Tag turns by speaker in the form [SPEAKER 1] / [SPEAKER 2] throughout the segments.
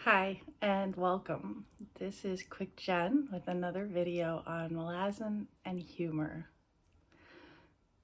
[SPEAKER 1] Hi and welcome. This is Quick Jen with another video on Malazan and humor.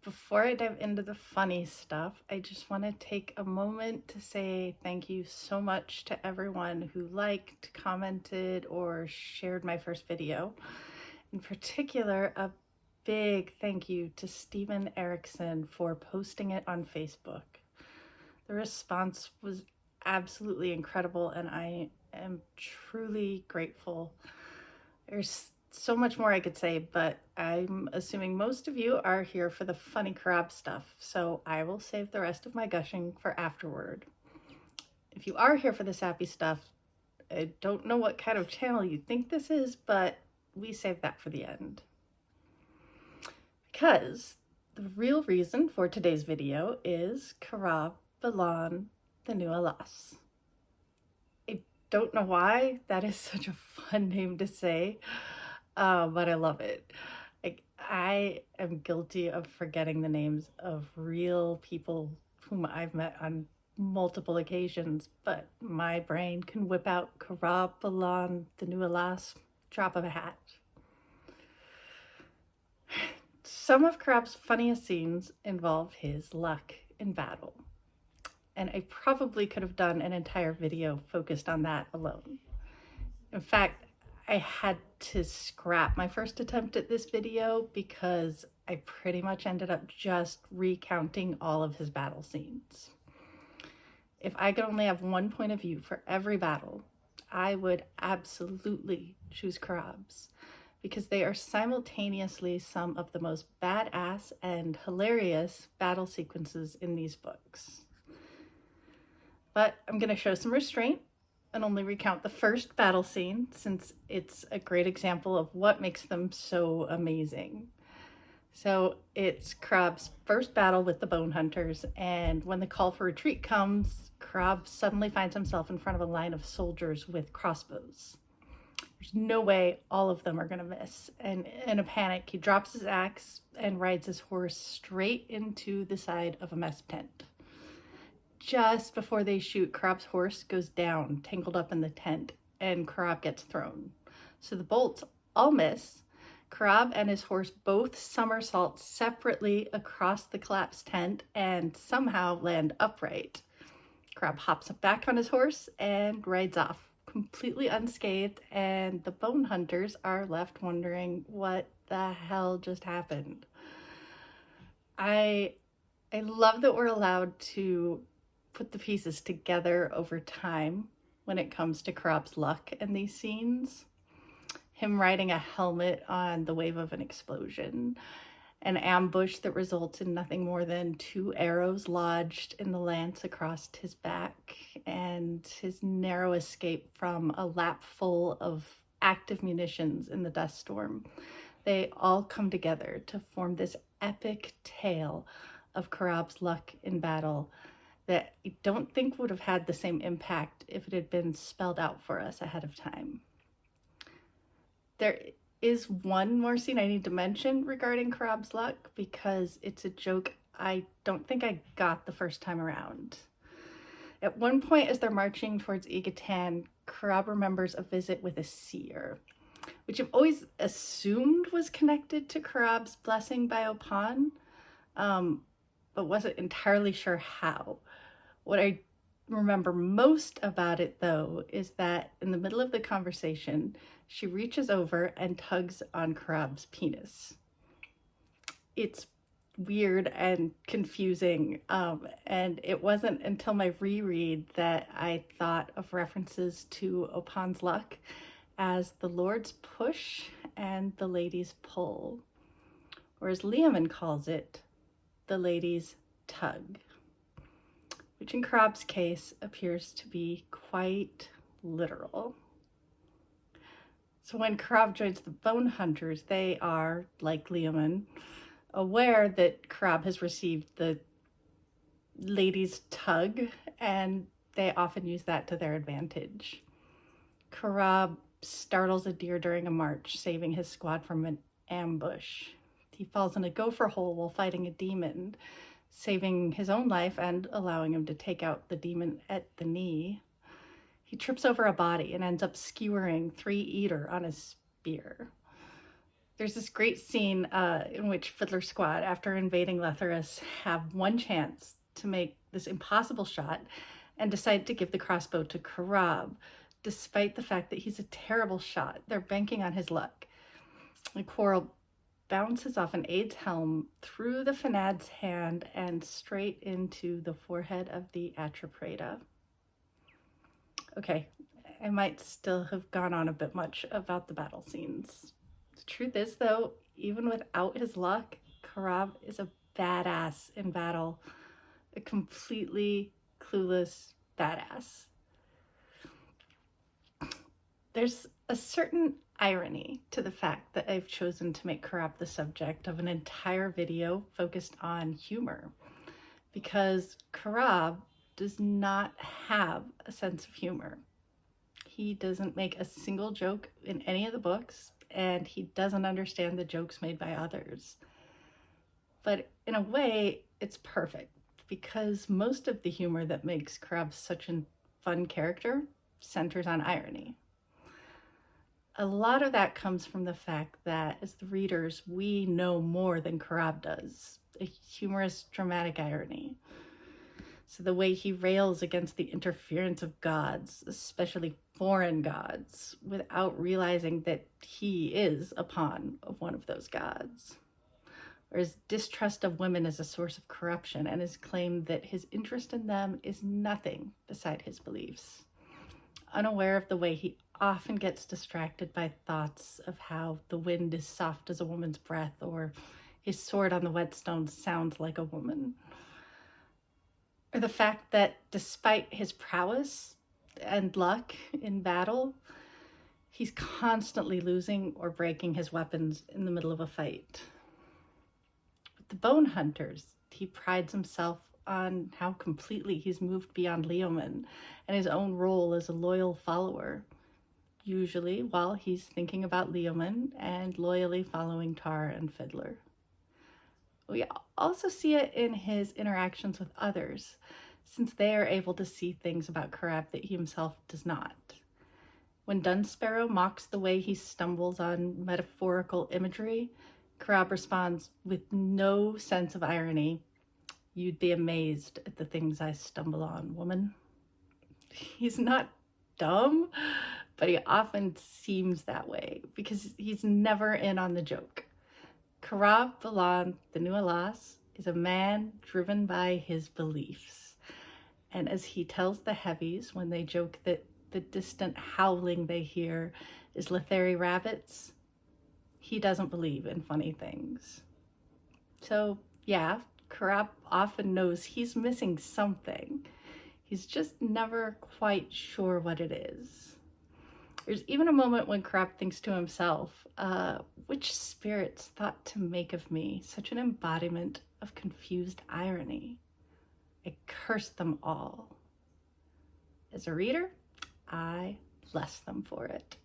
[SPEAKER 1] Before I dive into the funny stuff, I just want to take a moment to say thank you so much to everyone who liked, commented, or shared my first video. In particular, a big thank you to Stephen Erickson for posting it on Facebook. The response was absolutely incredible and I am truly grateful. There's so much more I could say, but I'm assuming most of you are here for the funny Corabb stuff, so I will save the rest of my gushing for afterward. If you are here for the sappy stuff, I don't know what kind of channel you think this is, but we save that for the end. Because the real reason for today's video is Corabb Bhilan Thenu'alas. I don't know why that is such a fun name to say, but I love it. I am guilty of forgetting the names of real people whom I've met on multiple occasions, but my brain can whip out Corabb Bhilan Thenu'alas, drop of a hat. Some of Corabb's funniest scenes involve his luck in battle, and I probably could have done an entire video focused on that alone. In fact, I had to scrap my first attempt at this video because I pretty much ended up just recounting all of his battle scenes. If I could only have one point of view for every battle, I would absolutely choose Corabb's, because they are simultaneously some of the most badass and hilarious battle sequences in these books. But I'm going to show some restraint and only recount the first battle scene, since it's a great example of what makes them so amazing. So it's Corabb's first battle with the Bone Hunters, and when the call for retreat comes, Corabb suddenly finds himself in front of a line of soldiers with crossbows. There's no way all of them are going to miss, and in a panic, he drops his axe and rides his horse straight into the side of a mess tent. Just before they shoot, Corabb's horse goes down, tangled up in the tent, and Corabb gets thrown. So the bolts all miss. Corabb and his horse both somersault separately across the collapsed tent and somehow land upright. Corabb hops back on his horse and rides off, completely unscathed, and the Bone Hunters are left wondering what the hell just happened. I love that we're allowed to put the pieces together over time when it comes to Corabb's luck in these scenes. Him riding a helmet on the wave of an explosion, an ambush that results in nothing more than 2 arrows lodged in the lance across his back, and his narrow escape from a lap full of active munitions in the dust storm. They all come together to form this epic tale of Corabb's luck in battle that I don't think would have had the same impact if it had been spelled out for us ahead of time. There is one more scene I need to mention regarding Corabb's luck, because it's a joke I don't think I got the first time around. At one point as they're marching towards Ygatan, Corabb remembers a visit with a seer, which I've always assumed was connected to Corabb's blessing by Oponn, but wasn't entirely sure how. What I remember most about it, though, is that in the middle of the conversation, she reaches over and tugs on Corabb's penis. It's weird and confusing, and it wasn't until my reread that I thought of references to Oponn's luck as the Lord's push and the lady's pull, or as Leomund calls it, the lady's tug, which in Corabb's case appears to be quite literal. So when Corabb joins the Bone Hunters, they are, like Leomund, aware that Corabb has received the lady's tug, and they often use that to their advantage. Corabb startles a deer during a march, saving his squad from an ambush. He falls in a gopher hole while fighting a demon, saving his own life and allowing him to take out the demon at the knee. He trips over a body and ends up skewering 3 Eater on his spear. There's this great scene in which Fiddler Squad, after invading Letherus, have one chance to make this impossible shot and decide to give the crossbow to Corabb, despite the fact that he's a terrible shot. They're banking on his luck. And Quarrel bounces off an aide's helm through the Fanad's hand and straight into the forehead of the Atropreta. Okay, I might still have gone on a bit much about the battle scenes. The truth is, though, even without his luck, Corabb is a badass in battle. A completely clueless badass. There's a certain irony to the fact that I've chosen to make Corabb the subject of an entire video focused on humor, because Corabb does not have a sense of humor. He doesn't make a single joke in any of the books, and he doesn't understand the jokes made by others. But in a way, it's perfect, because most of the humor that makes Corabb such a fun character centers on irony. A lot of that comes from the fact that, as the readers, we know more than Corabb does. A humorous, dramatic irony. So the way he rails against the interference of gods, especially foreign gods, without realizing that he is a pawn of one of those gods. Or his distrust of women as a source of corruption, and his claim that his interest in them is nothing beside his beliefs. Unaware of the way he often gets distracted by thoughts of how the wind is soft as a woman's breath, or his sword on the whetstone sounds like a woman. Or the fact that despite his prowess and luck in battle, he's constantly losing or breaking his weapons in the middle of a fight. With the Bone Hunters, he prides himself on how completely he's moved beyond Leomund and his own role as a loyal follower, usually while he's thinking about Leomund and loyally following Tar and Fiddler. We also see it in his interactions with others, since they are able to see things about Corabb that he himself does not. When Dunsparrow mocks the way he stumbles on metaphorical imagery, Corabb responds with no sense of irony. "You'd be amazed at the things I stumble on, woman." He's not dumb, but he often seems that way because he's never in on the joke. Corabb Bhilan Thenu'alas is a man driven by his beliefs. And as he tells the heavies when they joke that the distant howling they hear is Letheri rabbits, he doesn't believe in funny things. So yeah, Corabb often knows he's missing something. He's just never quite sure what it is. There's even a moment when Corabb thinks to himself, which spirits thought to make of me such an embodiment of confused irony? I curse them all. As a reader, I bless them for it.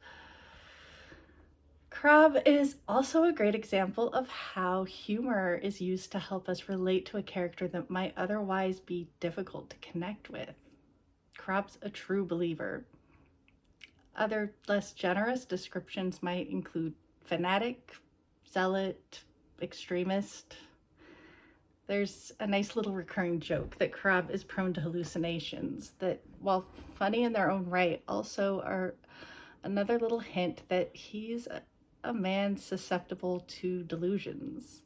[SPEAKER 1] Corabb is also a great example of how humor is used to help us relate to a character that might otherwise be difficult to connect with. Corabb's a true believer. Other less generous descriptions might include fanatic, zealot, extremist. There's a nice little recurring joke that Corabb is prone to hallucinations that, while funny in their own right, also are another little hint that he's a man susceptible to delusions.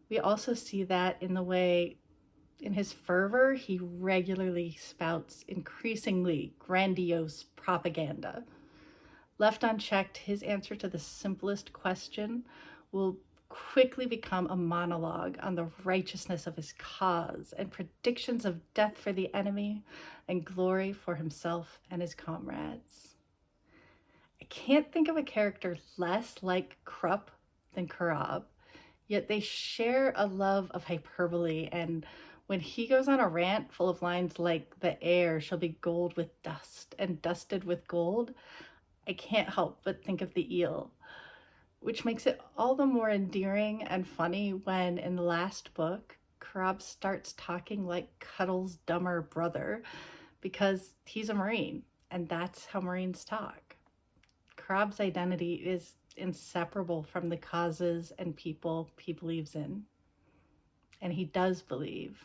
[SPEAKER 1] We also see that in the way, in his fervor, he regularly spouts increasingly grandiose propaganda. Left unchecked, his answer to the simplest question will quickly become a monologue on the righteousness of his cause and predictions of death for the enemy and glory for himself and his comrades. I can't think of a character less like Krupp than Corabb, yet they share a love of hyperbole, and when he goes on a rant full of lines like "the air shall be gold with dust and dusted with gold," I can't help but think of the eel, which makes it all the more endearing and funny when, in the last book, Corabb starts talking like Cuddle's dumber brother because he's a Marine And that's how Marines talk. Corabb's identity is inseparable from the causes and people he believes in. And he does believe.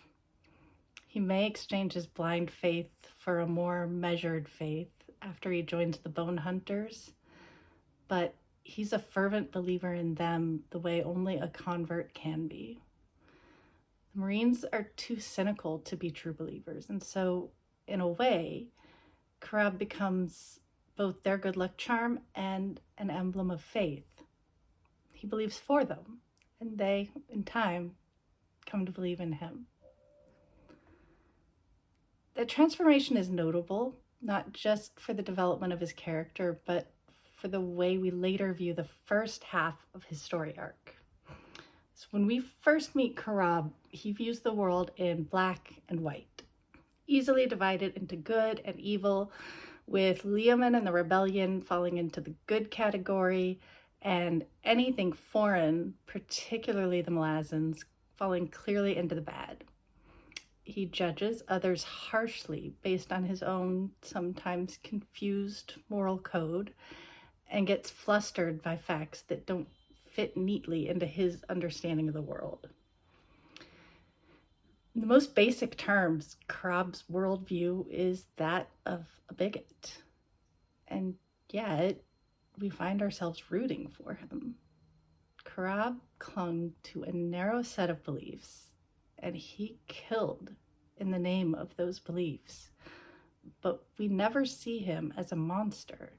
[SPEAKER 1] He may exchange his blind faith for a more measured faith after he joins the Bone Hunters, but he's a fervent believer in them the way only a convert can be. The Marines are too cynical to be true believers, and so, in a way, Corabb becomes both their good luck charm and an emblem of faith. He believes for them, and they, in time, come to believe in him. The transformation is notable, not just for the development of his character, but for the way we later view the first half of his story arc. So when we first meet Corabb, he views the world in black and white, easily divided into good and evil, with Leomund and the rebellion falling into the good category, and anything foreign, particularly the Malazans, falling clearly into the bad. He judges others harshly based on his own, sometimes confused moral code, and gets flustered by facts that don't fit neatly into his understanding of the world. In the most basic terms, Corabb's worldview is that of a bigot. And yet, we find ourselves rooting for him. Corabb clung to a narrow set of beliefs, and he killed in the name of those beliefs. But we never see him as a monster.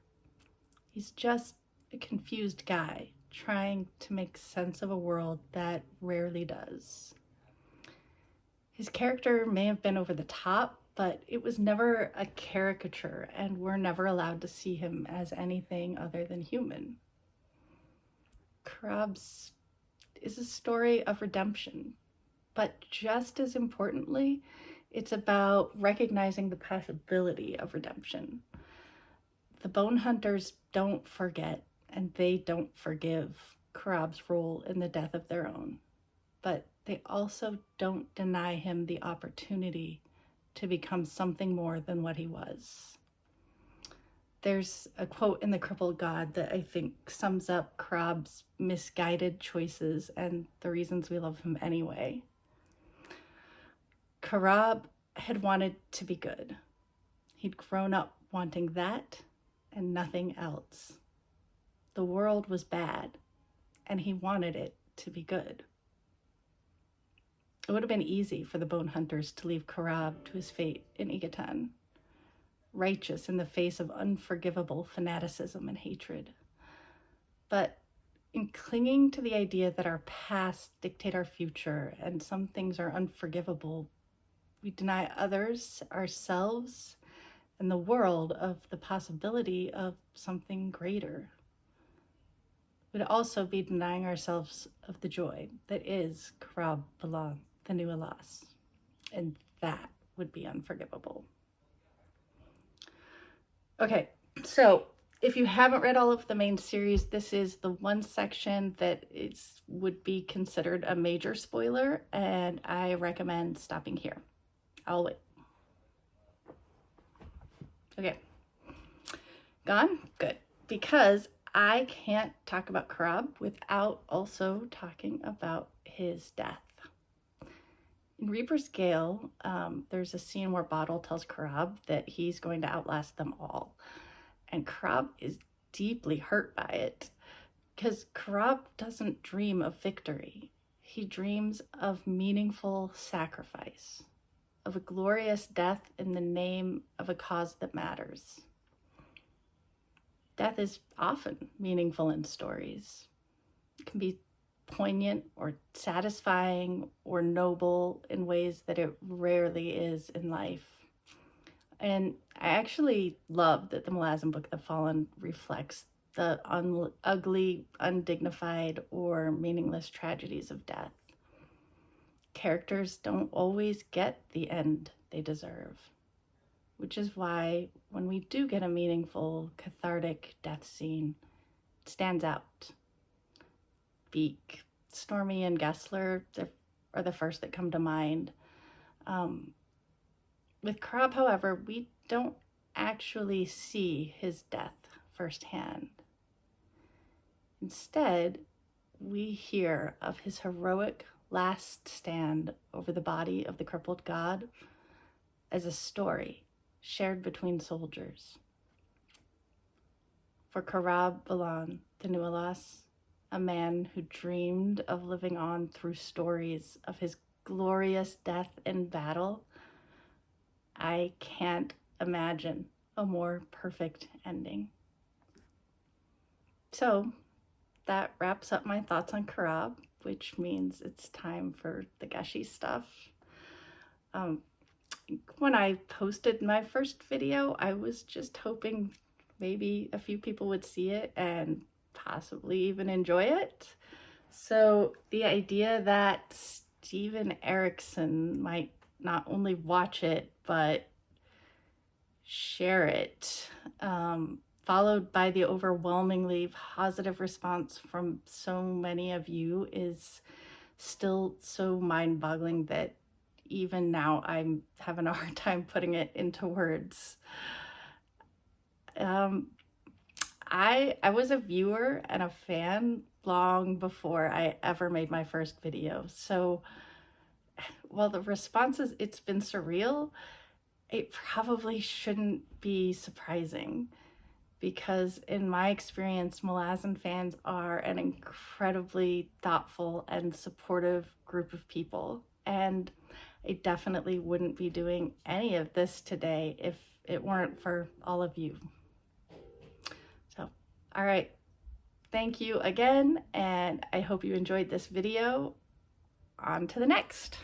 [SPEAKER 1] He's just a confused guy trying to make sense of a world that rarely does. His character may have been over the top, but it was never a caricature, and we're never allowed to see him as anything other than human. Corabb's is a story of redemption, but just as importantly, it's about recognizing the possibility of redemption. The Bone Hunters don't forget, and they don't forgive Corabb's role in the death of their own, but they also don't deny him the opportunity to become something more than what he was. There's a quote in The Crippled God that I think sums up Corabb's misguided choices and the reasons we love him anyway. Corabb had wanted to be good. He'd grown up wanting that and nothing else. The world was bad, and he wanted it to be good. It would have been easy for the Bone Hunters to leave Corabb to his fate in Ygatan, righteous in the face of unforgivable fanaticism and hatred. But in clinging to the idea that our past dictate our future and some things are unforgivable, we deny others, ourselves, and the world of the possibility of something greater. We'd also be denying ourselves of the joy that is Corabb Bhilan Thenu'alas, and that would be unforgivable. Okay, so if you haven't read all of the main series, this is the one section that would be considered a major spoiler, and I recommend stopping here. I'll wait. Okay. Gone? Good. Because I can't talk about Corabb without also talking about his death. In Reaper's Gale, there's a scene where Bottle tells Corabb that he's going to outlast them all. And Corabb is deeply hurt by it, because Corabb doesn't dream of victory. He dreams of meaningful sacrifice, of a glorious death in the name of a cause that matters. Death is often meaningful in stories. It can be poignant or satisfying or noble in ways that it rarely is in life. And I actually love that the Malazan Book of the Fallen reflects the ugly, undignified, or meaningless tragedies of death. Characters don't always get the end they deserve, which is why when we do get a meaningful, cathartic death scene, it stands out. Beak, Stormy, and Gessler are the first that come to mind. With Corabb, however, we don't actually see his death firsthand. Instead, we hear of his heroic last stand over the body of the crippled god as a story shared between soldiers. For Corabb Bhilan Thenu'alas, a man who dreamed of living on through stories of his glorious death in battle, I can't imagine a more perfect ending. So that wraps up my thoughts on Corabb, which means it's time for the gushy stuff. When I posted my first video, I was just hoping maybe a few people would see it and possibly even enjoy it. So the idea that Steven Erickson might not only watch it, but share it, followed by the overwhelmingly positive response from so many of you, is still so mind-boggling that even now I'm having a hard time putting it into words. I was a viewer and a fan long before I ever made my first video. So while the responses, it's been surreal, it probably shouldn't be surprising, because in my experience, Malazan fans are an incredibly thoughtful and supportive group of people. And I definitely wouldn't be doing any of this today if it weren't for all of you. So, all right. Thank you again, and I hope you enjoyed this video. On to the next.